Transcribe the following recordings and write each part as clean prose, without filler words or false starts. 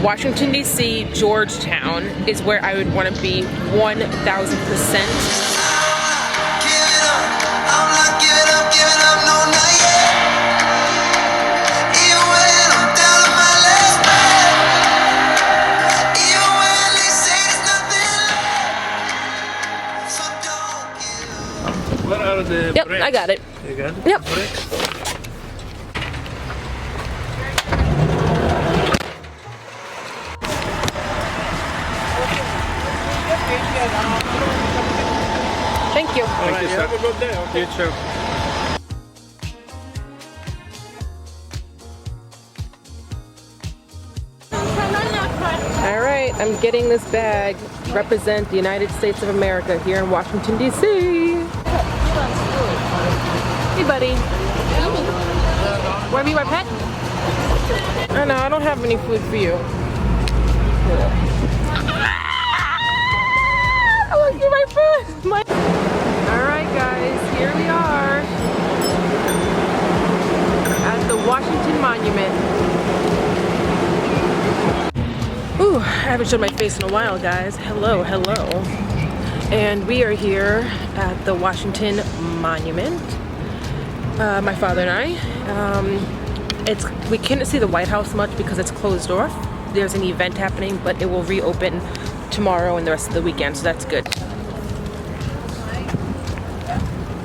Washington, D.C., Georgetown is where I would want to be 1,000%. What are the Yep, brakes? I got it. You got it? Yep. Brakes? Thank you. All right, you, sir. have a good day. Okay. You too. All right, I'm getting this bag. Represent the United States of America here in Washington, D.C. Hey, buddy. Want to be my pet? I know, I don't have any food for you. I want to get my food. All right, guys, here we are at the Washington Monument. Ooh, I haven't shown my face in a while, guys. Hello, hello. And we are here at the Washington Monument. My father and I. We can't see the White House much because it's closed off. There's an event happening, but it will reopen tomorrow and the rest of the weekend, so that's good.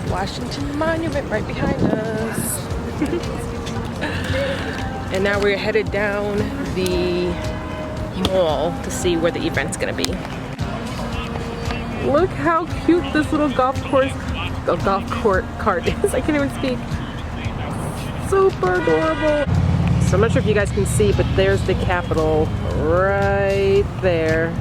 Washington Monument right behind us. And now we're headed down the mall to see where the event's gonna be. Look how cute this little golf court cart is. I can't even speak. Super adorable. So I'm not sure if you guys can see, but there's the Capitol right there.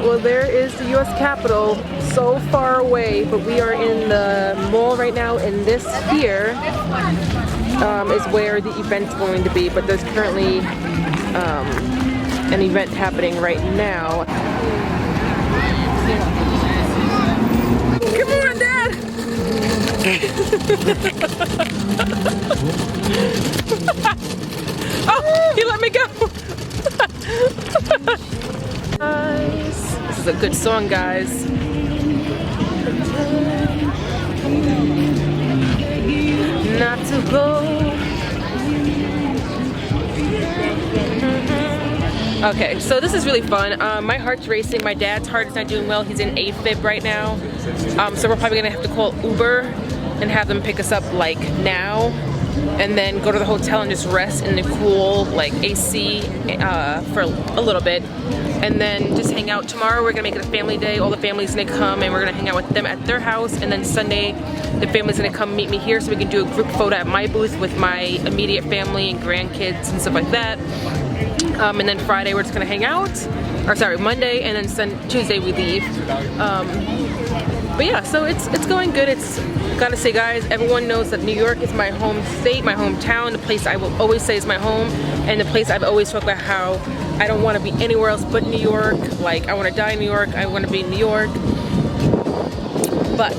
Well, there is the U.S. Capitol, so far away, but we are in the mall right now, and this here is where the event's going to be, but there's currently an event happening right now. Come on, Dad! Oh, he let me go! Nice. This is a good song, guys. Not to go. Okay, so this is really fun. My heart's racing. My dad's heart is not doing well. He's in AFib right now. So we're probably gonna have to call Uber and have them pick us up like now, and then go to the hotel and just rest in the cool like AC for a little bit, and then just hang out. Tomorrow we're gonna make it a family day. All the family's gonna come and we're gonna hang out with them at their house, and then Sunday the family's gonna come meet me here so we can do a group photo at my booth with my immediate family and grandkids and stuff like that. And then Friday we're just gonna hang out, or sorry, Monday, and then Tuesday we leave. But yeah, so it's going good. It's gotta say, guys, everyone knows that New York is my home state, my hometown, the place I will always say is my home, and the place I've always talked about how I don't want to be anywhere else but New York. Like, I want to die in New York, I want to be in New York. But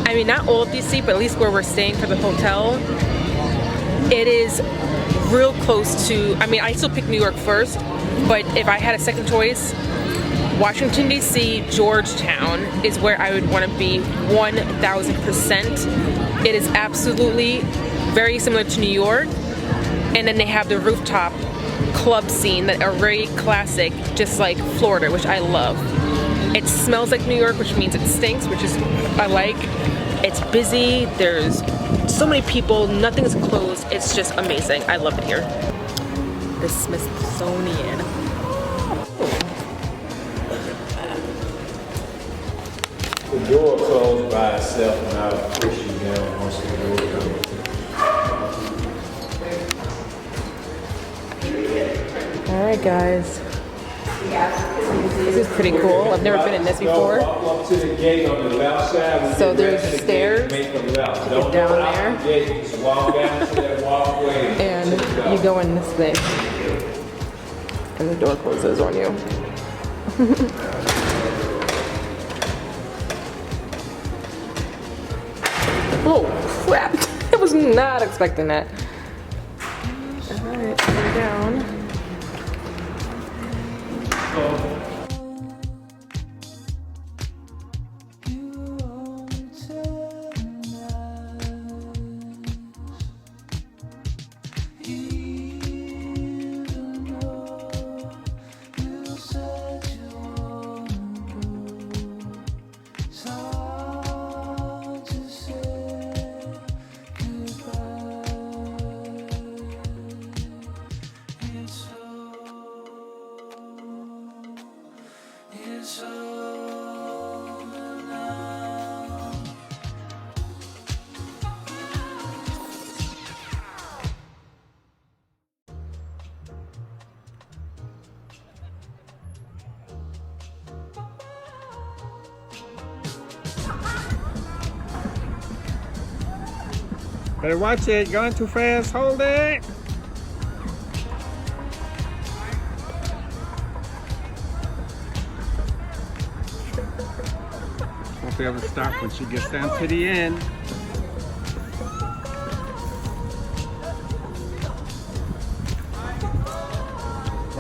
I mean, not all of DC, but at least where we're staying for the hotel, it is real close to, I mean, I still pick New York first, but if I had a second choice, Washington, D.C., Georgetown is where I would want to be 1,000%. It is absolutely very similar to New York, and then they have the rooftop club scene that are very classic, just like Florida, which I love. It smells like New York, which means it stinks, which is I like. It's busy, there's so many people, nothing is closed, it's just amazing. I love it here. The Smithsonian. The door closed by itself and I'll push you down once the door goes. Alright, guys. This is pretty cool. I've never been in this before. Up to the gate on the left side. So there's stairs. Make the left. Get down there. Just walk down to that walkway. And you go in this thing. And the door closes on you. Oh, crap. I was not expecting that. Alright, go down. Better watch it, going too fast, hold it! Won't be able to stop when she gets down to the end.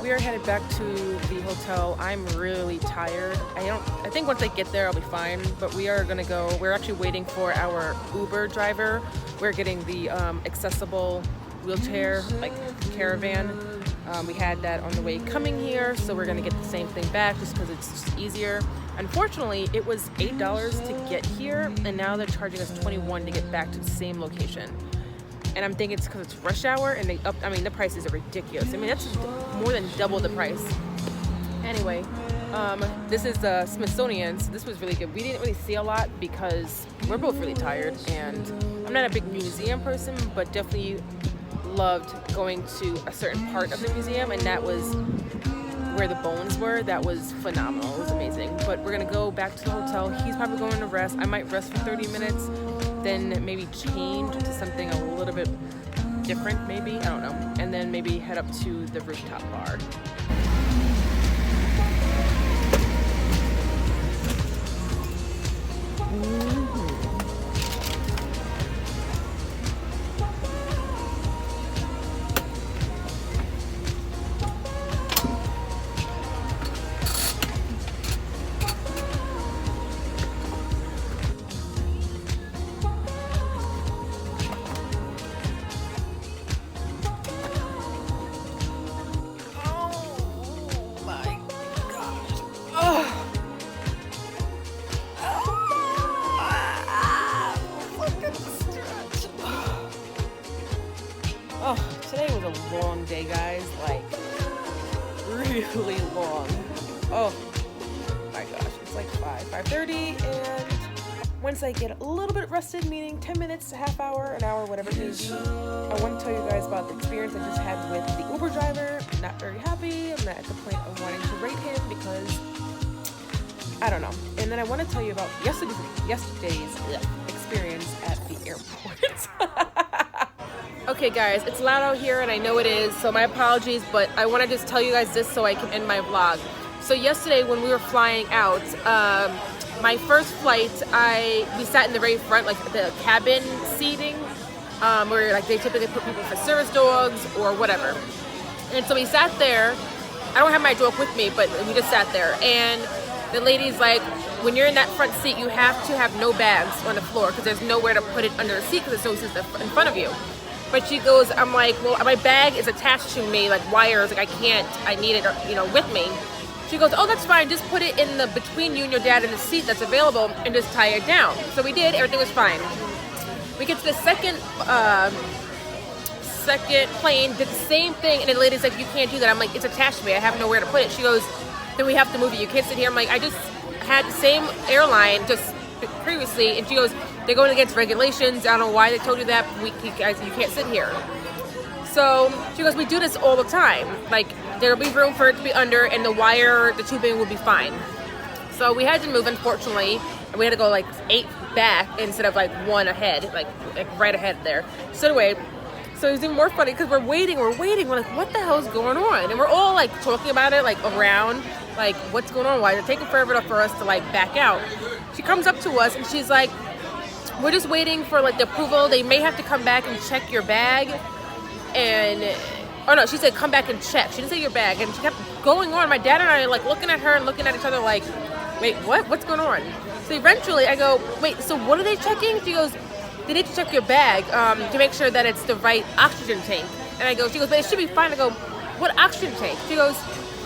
We are headed back to the hotel. I'm really tired. I think once I get there I'll be fine, but we're actually waiting for our Uber driver. We're getting the accessible wheelchair, like caravan. We had that on the way coming here, so we're gonna get the same thing back just because it's just easier. Unfortunately, it was $8 to get here, and now they're charging us $21 to get back to the same location. And I'm thinking it's because it's rush hour, and the prices are ridiculous. I mean, that's more than double the price. Anyway, this is the Smithsonian's. This was really good. We didn't really see a lot because we're both really tired, and I'm not a big museum person, but definitely loved going to a certain part of the museum, and that was where the bones were. That was phenomenal. It was amazing. But we're gonna go back to the hotel. He's probably going to rest. I might rest for 30 minutes, then maybe change to something a little bit different, maybe, I don't know, and then maybe head up to the rooftop bar. Oh, today was a long day, guys, like, really long. Oh my gosh, it's like 5:30, and once I get a little bit rested, meaning 10 minutes, a half hour, an hour, whatever it may be, I want to tell you guys about the experience I just had with the Uber driver. I'm not very happy. I'm not at the point of wanting to rate him because, I don't know. And then I want to tell you about yesterday's experience at the airport. Okay guys, it's loud out here and I know it is, so my apologies, but I want to just tell you guys this so I can end my vlog. So yesterday when we were flying out, my first flight, we sat in the very front, like the cabin seating, where like they typically put people for service dogs or whatever. And so we sat there. I don't have my dog with me, but we just sat there, and the lady's like, when you're in that front seat, you have to have no bags on the floor because there's nowhere to put it under the seat because there's no seats in front of you. But she goes, I'm like, well, my bag is attached to me, like wires, like I need it, with me. She goes, oh, that's fine, just put it in the between you and your dad in the seat that's available and just tie it down. So we did, everything was fine. We get to the second plane, did the same thing, and the lady's like, you can't do that. I'm like, it's attached to me, I have nowhere to put it. She goes, then we have to move it, you can't sit here. I'm like, I just had the same airline just previously, and she goes, they're going against regulations. I don't know why they told you that. You guys, you can't sit here. So she goes, we do this all the time. Like there'll be room for it to be under, and the wire, the tubing will be fine. So we had to move, unfortunately, and we had to go like 8 back instead of like 1 ahead, like right ahead there. So anyway, so it was even more funny because we're waiting, we're like, what the hell is going on? And we're all like talking about it, like around, like what's going on? Why is it taking forever for us to like back out? She comes up to us and she's like, we're just waiting for like the approval. They may have to come back and check your bag. And, oh no, she said come back and check. She didn't say your bag. And she kept going on. My dad and I are like looking at her and looking at each other like, wait, what? What's going on? So eventually I go, wait, so what are they checking? She goes, they need to check your bag to make sure that it's the right oxygen tank. And I go, she goes, but it should be fine. I go, what oxygen tank? She goes,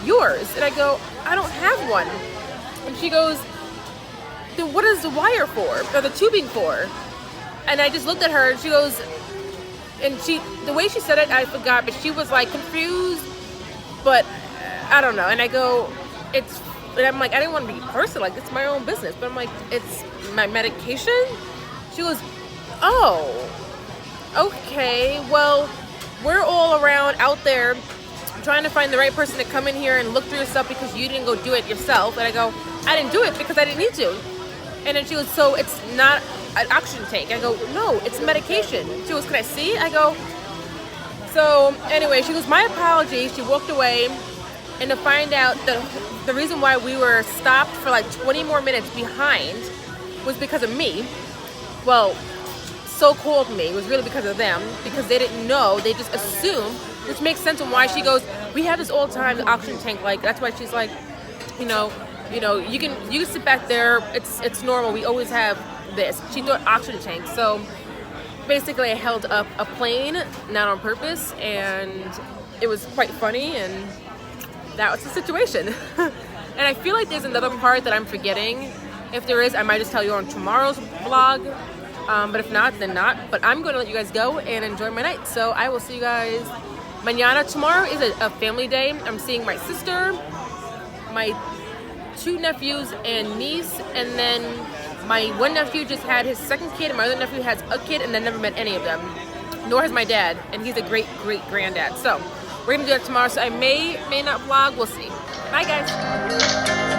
yours. And I go, I don't have one. And she goes, then what is the wire for, or the tubing for? And I just looked at her and she goes, and she, the way she said it, I forgot, but she was like confused, but I don't know. And I go, it's, and I'm like, I didn't want to be personal, like it's my own business, but I'm like, it's my medication? She goes, oh, okay, well, we're all around out there trying to find the right person to come in here and look through your stuff because you didn't go do it yourself. And I go, I didn't do it because I didn't need to. And then she goes, so it's not an oxygen tank? I go, no, it's medication. She goes, can I see? I go, so anyway, she goes, my apologies. She walked away, and to find out that the reason why we were stopped for like 20 more minutes behind was because of me. Well, so-called me. It was really because of them, because they didn't know. They just assumed, which makes sense on why she goes, we have this all the time, the oxygen tank. Like, that's why she's like, you know, you can sit back there. It's normal. We always have this. She thought oxygen tank. So basically, I held up a plane, not on purpose, and it was quite funny. And that was the situation. And I feel like there's another part that I'm forgetting. If there is, I might just tell you on tomorrow's vlog. But if not, then not. But I'm going to let you guys go and enjoy my night. So I will see you guys mañana. Tomorrow is a family day. I'm seeing my sister, my 2 nephews and niece, and then my 1 nephew just had his 2nd kid, and my other nephew has a kid, and I never met any of them, nor has my dad, and he's a great granddad. So we're gonna do that tomorrow. So I may not vlog. We'll see. Bye guys.